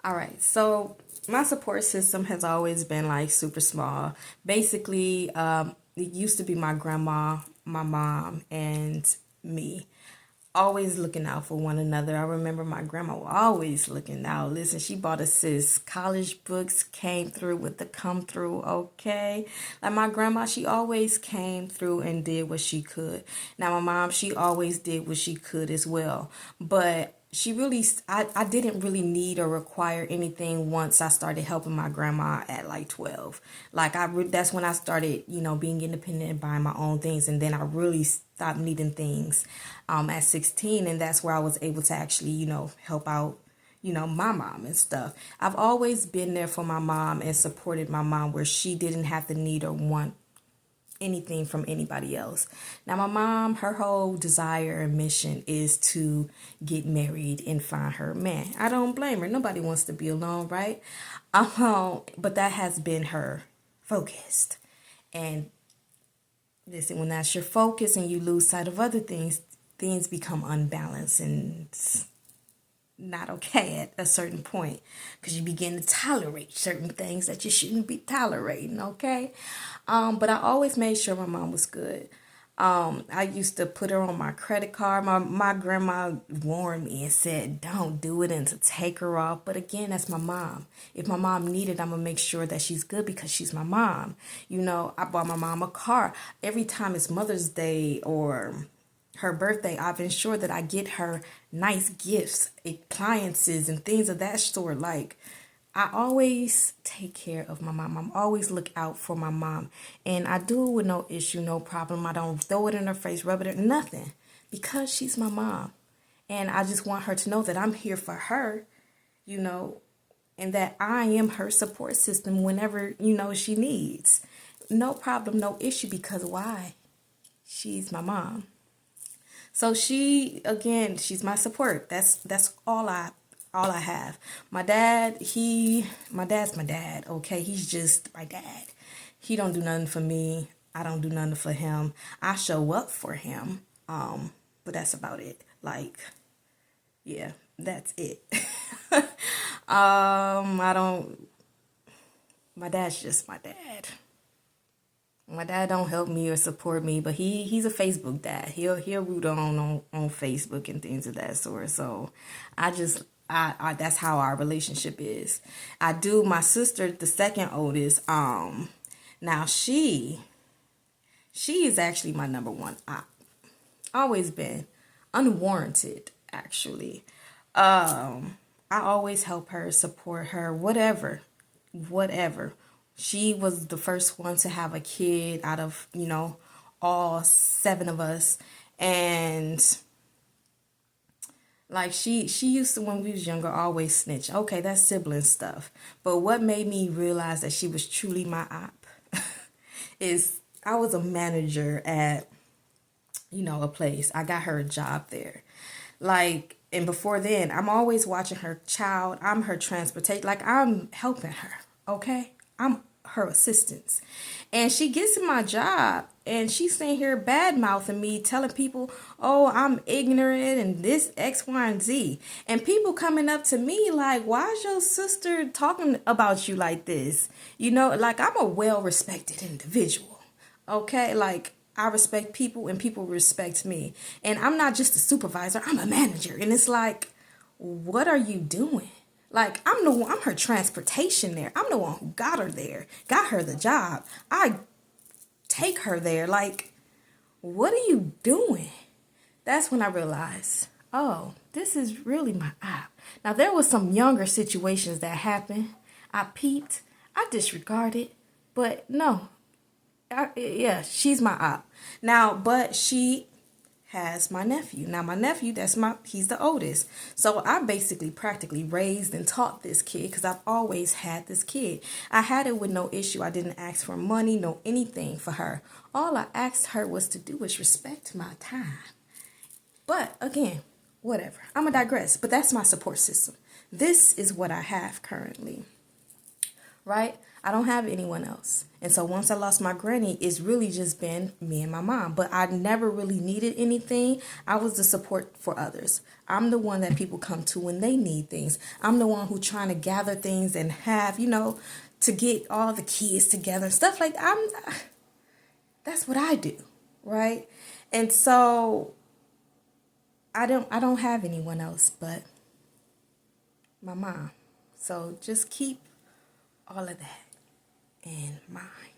All right, so my support system has always been like super small. Basically, it used to be my grandma, my mom, and me. Always looking out for one another. I remember my grandma was always looking out. Listen, she bought us sis college books, came through with the come through, okay? Like my grandma, she always came through and did what she could. Now my mom, she always did what she could as well. But she really, I didn't really need or require anything once I started helping my grandma at like 12. Like that's when I started, being independent and buying my own things. And then I really stopped needing things at 16. And that's where I was able to actually, help out, my mom and stuff. I've always been there for my mom and supported my mom where she didn't have to need or want anything from anybody else. Now, my mom, her whole desire and mission is to get married and find her man. I don't blame her. Nobody wants to be alone, right? But that has been her focus. And listen, when that's your focus and you lose sight of other things, things become unbalanced and not okay at a certain point because you begin to tolerate certain things that you shouldn't be tolerating, okay? But I always made sure my mom was good. I used to put her on my credit card. My grandma warned me and said, don't do it and to take her off. But again, that's my mom. If my mom needed, I'm going to make sure that she's good because she's my mom. I bought my mom a car. Every time it's Mother's Day or her birthday, I've ensured that I get her nice gifts, appliances, and things of that sort. Like, I always take care of my mom. I'm always look out for my mom. And I do it with no issue, no problem. I don't throw it in her face, rub it in, nothing. Because she's my mom. And I just want her to know that I'm here for her, and that I am her support system whenever, she needs. No problem, no issue, because why? She's my mom. So she's my support. That's all I have. My dad's my dad, okay? He's just my dad. He don't do nothing for me. I don't do nothing for him. I show up for him. But that's about it. Like, yeah, that's it. I don't My dad's just my dad. My dad don't help me or support me, but he's a Facebook dad. He'll root on Facebook and things of that sort. So I that's how our relationship is. I do my sister, the second oldest. Now she is actually my number one op. Always been unwarranted actually. I always help her, support her, whatever. She was the first one to have a kid out of, all seven of us. And like she used to, when we was younger, always snitch. Okay, that's sibling stuff. But what made me realize that she was truly my op is I was a manager at, a place. I got her a job there. Like, and before then, I'm always watching her child. I'm her transportation. Like, I'm helping her, okay? I'm her assistance. And she gets in my job and she's sitting here bad mouthing me, telling people, oh, I'm ignorant and this X, Y, and Z. And people coming up to me like, why is your sister talking about you like this? Like, I'm a well-respected individual, okay? Like, I respect people and people respect me. And I'm not just a supervisor, I'm a manager. And it's like, what are you doing? Like, I'm her transportation there. I'm the one who got her there, got her the job. I take her there. Like, what are you doing? That's when I realized, oh, this is really my op. Now, there was some younger situations that happened. I peeped, I disregarded, but no, yeah, she's my op. Now, but she has my nephew. Now, my nephew, he's the oldest. So I basically practically raised and taught this kid because I've always had this kid. I had it with no issue. I didn't ask for money, no anything for her. All I asked her was to do was respect my time. But again, whatever. I'm going to digress, but that's my support system. This is what I have currently. right? I don't have anyone else. And so once I lost my granny, it's really just been me and my mom. But I never really needed anything. I was the support for others. I'm the one that people come to when they need things. I'm the one who trying to gather things and have, to get all the kids together and stuff like that. That's what I do, right? And so I don't have anyone else but my mom. So just keep all of that in mind.